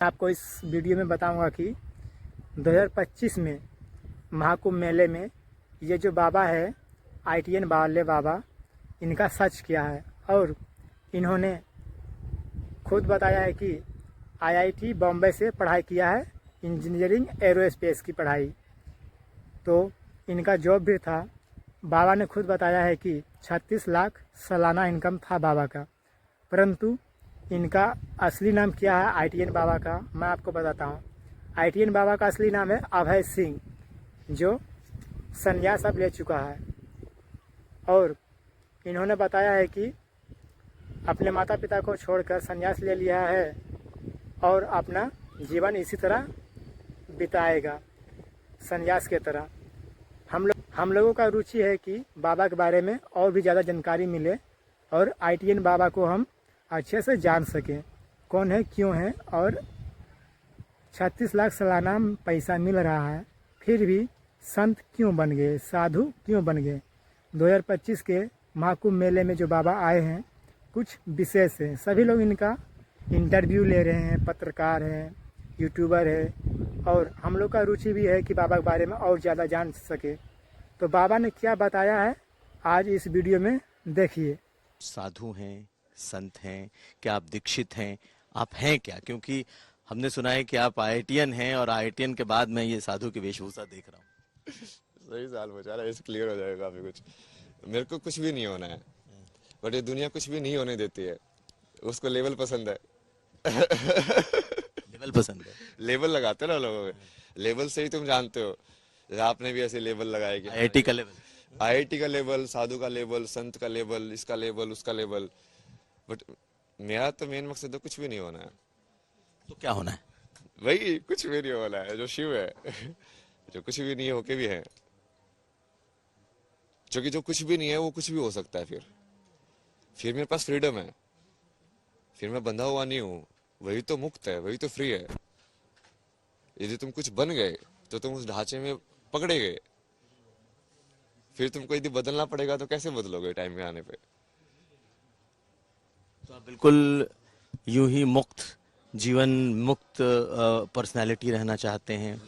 आपको इस वीडियो में बताऊंगा कि 2025 में महाकुंभ मेले में ये जो बाबा है ITN वाले बाबा, इनका सच क्या है। और इन्होंने खुद बताया है कि IIT बॉम्बे से पढ़ाई किया है, इंजीनियरिंग एरोस्पेस की पढ़ाई। तो इनका जॉब भी था। बाबा ने खुद बताया है कि 36 लाख सालाना इनकम था बाबा का। परंतु इनका असली नाम क्या है ITN बाबा का, मैं आपको बताता हूँ। ITN बाबा का असली नाम है अभय सिंह, जो संन्यास अब ले चुका है। और इन्होंने बताया है कि अपने माता पिता को छोड़कर संन्यास ले लिया है और अपना जीवन इसी तरह बिताएगा, संन्यास के तरह। हम लोगों का रुचि है कि बाबा के बारे में और भी ज़्यादा जानकारी मिले और ITN बाबा को हम अच्छे से जान सकें, कौन है, क्यों है, और 36 लाख सालाना पैसा मिल रहा है, फिर भी संत क्यों बन गए, साधु क्यों बन गए। 2025 के महाकुंभ मेले में जो बाबा आए हैं कुछ विशेष है। सभी लोग इनका इंटरव्यू ले रहे हैं, पत्रकार हैं, यूट्यूबर है, और हम लोग का रुचि भी है कि बाबा के बारे में और ज़्यादा जान सके। तो बाबा ने क्या बताया है आज इस वीडियो में देखिए। साधु हैं, संत हैं, क्या आप दीक्षित हैं, आप हैं क्या? क्योंकि हमने सुना है कि आप IITN हैं और IITN के बाद मैं ये साधु की वेशभूषा देख रहा हूँ। सही साल बचा रहा है, इससे क्लियर हो जाएगा काफी कुछ। मेरे को कुछ भी नहीं होना है, बट ये दुनिया कुछ भी नहीं होने देती है। उसको लेवल पसंद है। लेवल पसंद है, लेवल लगाते हैं ना लोगों के, लेवल से ही तुम जानते हो। जैसे आपने भी ऐसे लेवल लगाए कि IIT का लेवल, IIT का लेवल, साधु का लेवल, संत का लेवल, इसका लेवल, उसका लेवल। बट मेरा तो मेन मकसद तो कुछ भी नहीं होना है। तो क्या होना है? वही कुछ भी नहीं होना है, जो शिव है। जो कुछ भी नहीं होके भी है, क्योंकि जो कुछ भी नहीं है वो कुछ भी हो सकता है। फिर मेरे पास फ्रीडम है, फिर मैं बंधा हुआ नहीं हूँ। वही तो मुक्त है, वही तो फ्री है। यदि तुम कुछ बन गए तो तुम उस ढांचे में पकड़े गए। फिर तुमको यदि बदलना पड़ेगा तो कैसे बदलोगे टाइम के आने पे। तो आप बिल्कुल यूं ही मुक्त जीवन, मुक्त पर्सनालिटी रहना चाहते हैं।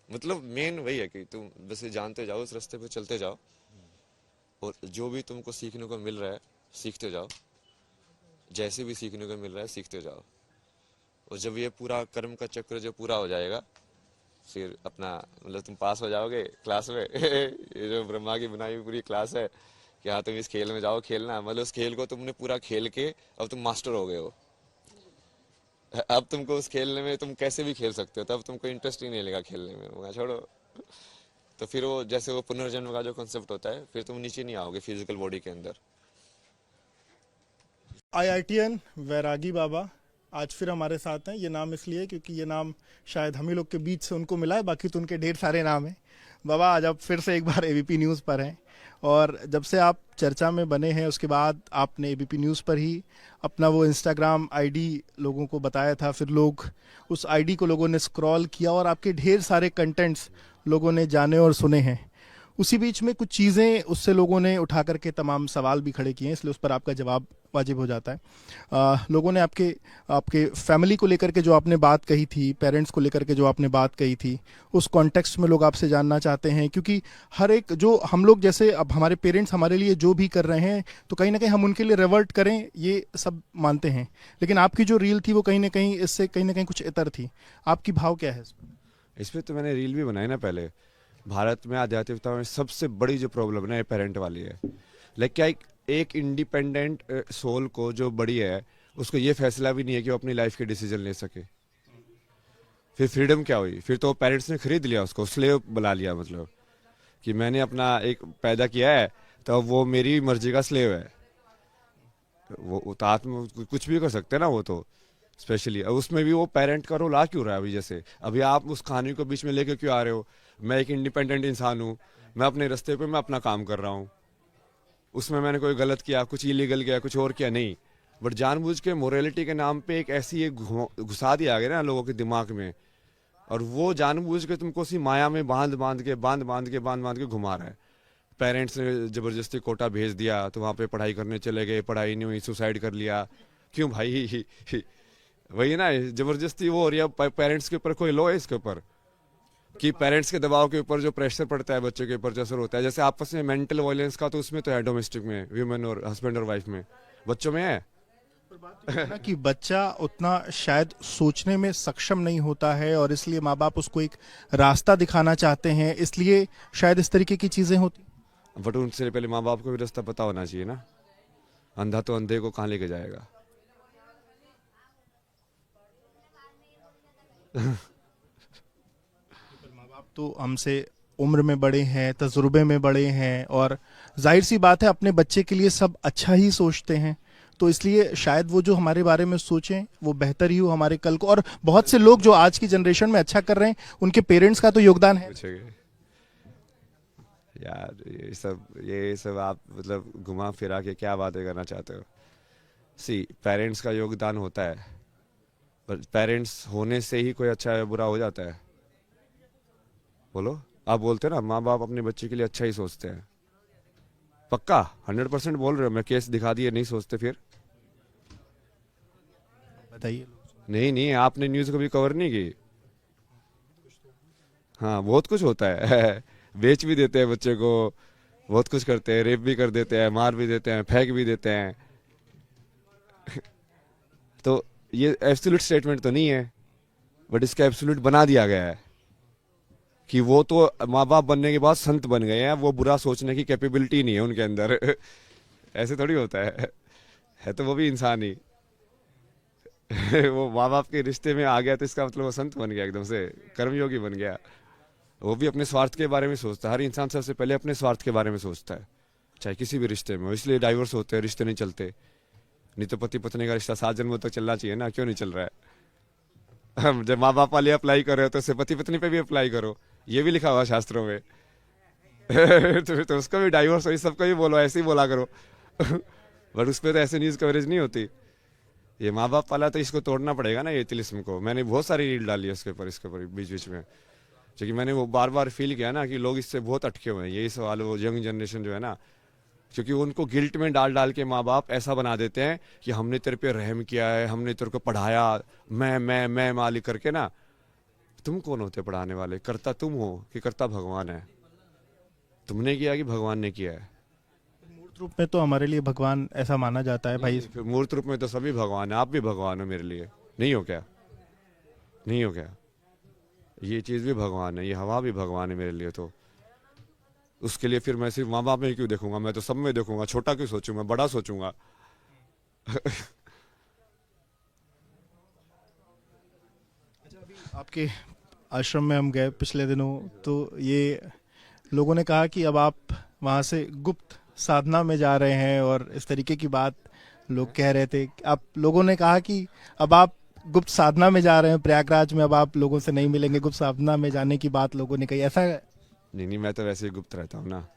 मतलब मेन वही है कि तुम बस जानते जाओ, उस रास्ते पे चलते जाओ, और जो भी तुमको सीखने को मिल रहा है सीखते जाओ। जैसे भी सीखने को मिल रहा है सीखते जाओ। और जब ये पूरा कर्म का चक्र जो पूरा हो जाएगा, फिर अपना मतलब तुम पास हो जाओगे क्लास में। ये जो ब्रह्मा की बनाई हुई पूरी क्लास है कि हाँ तुम इस खेल में जाओ खेलना, मतलब उस खेल को तुमने पूरा खेल के अब तुम मास्टर हो गए हो। अब तुमको उस खेलने में तुम कैसे भी खेल सकते हो, तब तुमको इंटरेस्ट ही नहीं लेगा खेलने में, वहाँ छोड़ो। तो फिर वो जैसे वो पुनर्जन्म का जो कॉन्सेप्ट होता है, फिर तुम नीचे नहीं आओगे फिजिकल बॉडी के अंदर। IITN वैरागी बाबा आज फिर हमारे साथ हैं। ये नाम इसलिए क्योंकि ये नाम शायद हम ही लोग के बीच से उनको मिला है, बाकी तो उनके ढेर सारे नाम हैं। बाबा आज आप फिर से एक बार ABP न्यूज़ पर हैं, और जब से आप चर्चा में बने हैं उसके बाद आपने ABP न्यूज़ पर ही अपना वो Instagram ID लोगों को बताया था। फिर लोग उस ID को लोगों ने स्क्रॉल किया और आपके ढेर सारे कंटेंट्स लोगों ने जाने और सुने हैं। उसी बीच में कुछ चीज़ें उससे लोगों ने उठा करके तमाम सवाल भी खड़े किए हैं, इसलिए उस पर आपका जवाब वाजिब हो जाता है। लोगों ने आपके फैमिली को लेकर के जो आपने बात कही थी, पेरेंट्स को लेकर के जो आपने बात कही थी, उस कॉन्टेक्स्ट में लोग आपसे जानना चाहते हैं। क्योंकि हर एक जो हम लोग, जैसे अब हमारे पेरेंट्स हमारे लिए जो भी कर रहे हैं तो कहीं ना कहीं हम उनके लिए रिवर्ट करें, ये सब मानते हैं। लेकिन आपकी जो रील थी वो कहीं ना कहीं इससे कहीं ना कहीं कुछ इतर थी। आपकी भाव क्या है इस पर? तो मैंने रील भी बनाई ना पहले। भारत में आध्यात्मिकता में सबसे बड़ी जो प्रॉब्लम है पेरेंट वाली है। लाइक क्या एक इंडिपेंडेंट सोल को जो बड़ी है, उसको ये फैसला भी नहीं है कि वो अपनी लाइफ के डिसीजन ले सके। फिर फ्रीडम क्या हुई? फिर तो पेरेंट्स ने खरीद लिया उसको, स्लेव बुला लिया। मतलब कि मैंने अपना एक पैदा किया है तो वो मेरी मर्जी का स्लेव है। वो तो आत्म कुछ भी कर सकते हैं ना वो तो। स्पेशली उसमें भी वो पेरेंट का रोल आ क्यों रहा है? अभी जैसे अभी आप उस कहानी को बीच में लेके क्यों आ रहे हो? मैं एक इंडिपेंडेंट इंसान हूँ, मैं अपने रास्ते पे मैं अपना काम कर रहा हूँ। उसमें मैंने कोई गलत किया, कुछ इलीगल किया, कुछ और किया नहीं। बट जानबूझ के मोरालिटी के नाम पे एक ऐसी एक घुसा दिया गया ना लोगों के दिमाग में, और वो जानबूझ के तुमको उसी माया में बांध बांध के घुमा रहा है। पेरेंट्स ने जबरदस्ती कोटा भेज दिया तो वहाँ पे पढ़ाई करने चले गए, पढ़ाई नहीं हुई, सुसाइड कर लिया। क्यों भाई? वही ना, जबरदस्ती वो हो रही है। पेरेंट्स के ऊपर कोई लो है इसके ऊपर, कि पेरेंट्स के दबाव के ऊपर जो प्रेशर पड़ता है बच्चों के ऊपर, जो असर होता है, जैसे आपस में मेंटल वायलेंस का तो उसमें तो है, डोमेस्टिक में, ह्यूमन और हस्बैंड और वाइफ में, बच्चों में है। ना कि बच्चा उतना शायद सोचने में सक्षम नहीं होता है और इसलिए माँ बाप उसको एक रास्ता दिखाना चाहते हैं, इसलिए शायद इस तरीके की चीजें होती। बट उनसे पहले माँ बाप को भी रास्ता पता होना चाहिए ना, अंधा तो अंधे को कहाँ लेके जाएगा। माँ बाप तो हमसे उम्र में बड़े हैं, तजुर्बे में बड़े हैं और जाहिर सी बात है अपने बच्चे के लिए सब अच्छा ही सोचते हैं, तो इसलिए शायद वो जो हमारे बारे में सोचें वो बेहतर ही हो हमारे कल को। और बहुत से लोग जो आज की जनरेशन में अच्छा कर रहे हैं उनके पेरेंट्स का तो योगदान है। पूछेंगे यार, ये सब आप मतलब घुमा फिरा के क्या बातें करना चाहते हो। सी, पेरेंट्स का योगदान होता है, पर पेरेंट्स होने से ही कोई अच्छा या बुरा हो जाता है? बोलो। आप बोलते हो ना माँ बाप अपने बच्चे के लिए अच्छा ही सोचते हैं, पक्का 100% बोल रहे हो? मैं केस दिखा दिए नहीं सोचते फिर? बताइए। नहीं, आपने न्यूज़ कभी कवर नहीं की। हाँ, बहुत कुछ होता है बेच भी देते हैं बच्चे को, बहुत कुछ करते हैं, रेप भी कर देते हैं, मार भी देते हैं, फेंक भी देते हैं। तो ये एब्सोल्यूट स्टेटमेंट तो नहीं है, बट इसका एब्सोल्यूट बना दिया गया है कि वो तो माँ बाप बनने के बाद संत बन गए हैं, वो बुरा सोचने की कैपेबिलिटी नहीं है उनके अंदर। ऐसे थोड़ी होता है तो वो भी इंसान ही। वो माँ बाप के रिश्ते में आ गया तो इसका मतलब वो संत बन गया, एकदम से कर्मयोगी बन गया। वो भी अपने स्वार्थ के बारे में सोचता है। हर इंसान सबसे पहले अपने स्वार्थ के बारे में सोचता है, चाहे किसी भी रिश्ते में हो। इसलिए डाइवोर्स होते हैं, रिश्ते नहीं चलते। नहीं तो पति पत्नी का रिश्ता 7 जन्मों तक चलना चाहिए ना, क्यों नहीं चल रहा है? जब माँ बाप वाले अप्लाई कर रहे हो तो उससे पति पत्नी पे भी अप्लाई करो, ये भी लिखा हुआ शास्त्रों में। तो उसको भी डाइवोर्स हो, सबको भी बोलो, ऐसे ही बोला करो। बट उस पर तो ऐसे न्यूज़ कवरेज नहीं होती। ये माँ बाप वाला तो इसको तोड़ना पड़ेगा ना, ये तिलिस्म को। मैंने बहुत सारी रील डाली है इसके ऊपर बीच में, क्योंकि मैंने वो बार बार फील किया ना कि लोग इससे बहुत अटके हुए हैं। यही सवाल, वो यंग जनरेशन जो है ना, क्योंकि उनको गिल्ट में डाल डाल के माँ बाप ऐसा बना देते हैं कि हमने तेरे पे रहम किया है, हमने तेरे को पढ़ाया, मैं मालिक करके ना। तुम कौन होते पढ़ाने वाले? करता तुम हो कि करता भगवान है? तुमने किया कि भगवान ने किया है? मूर्त रूप में तो हमारे लिए भगवान ऐसा माना जाता है भाई। फिर मूर्त रूप में तो सभी भगवान है, आप भी भगवान हो मेरे लिए, नहीं हो क्या? नहीं हो क्या? ये चीज़ भी भगवान है, ये हवा भी भगवान है मेरे लिए। तो उसके लिए फिर मैं सिर्फ माँ बाप में क्यों देखूंगा? मैं तो सब में देखूंगा। छोटा क्यों सोचूंगा, बड़ा सोचूंगा। आपके आश्रम में हम गए पिछले दिनों, तो ये लोगों ने कहा कि अब आप वहाँ से गुप्त साधना में जा रहे हैं और इस तरीके की बात लोग कह रहे थे। आप लोगों ने कहा कि अब आप गुप्त साधना में जा रहे हैं प्रयागराज में, अब आप लोगों से नहीं मिलेंगे, गुप्त साधना में जाने की बात लोगों ने कही। ऐसा नहीं, मैं तो वैसे ही गुप्त रहता हूँ ना।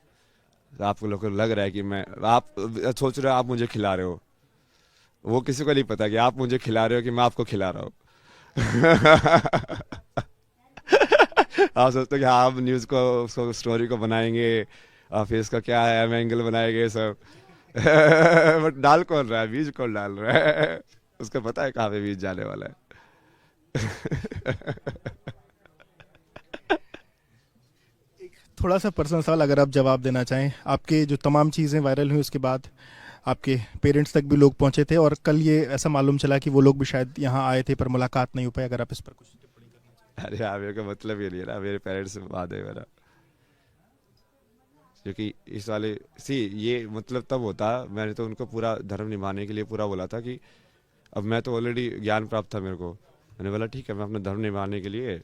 आपको लोगों को लग रहा है कि आप सोच रहे हो आप मुझे खिला रहे हो, वो किसी को नहीं पता कि आप मुझे खिला रहे हो कि मैं आपको खिला रहा हूँ। आप सोचते हो कि आप न्यूज़ को स्टोरी को बनाएंगे और फिर इसका क्या है एंगल बनाएंगे सब। बट डाल कौन रहा है, बीज कौन डाल रहा है? उसको पता है कहाँ पे बीज जाने वाला है। थोड़ा सा पर्सनल सवाल अगर आप जवाब देना चाहें। आपके जो तमाम चीज़ें वायरल हुई उसके बाद आपके पेरेंट्स तक भी लोग पहुंचे थे और कल ये ऐसा मालूम चला कि वो लोग भी शायद यहाँ आए थे पर मुलाकात नहीं हो पाई। अगर आप इस पर कुछ टिप्पणी करना चाहें। अरे यार, मेरे को मतलब ये नहीं है ना, मेरे पेरेंट्स से बात है मेरा। क्योंकि इस वाले ये मतलब तब होता, मैंने तो उनको पूरा धर्म निभाने के लिए पूरा बोला था कि अब मैं तो ऑलरेडी ज्ञान प्राप्त था मेरे को। मैंने बोला ठीक है, मैं अपना धर्म निभाने के लिए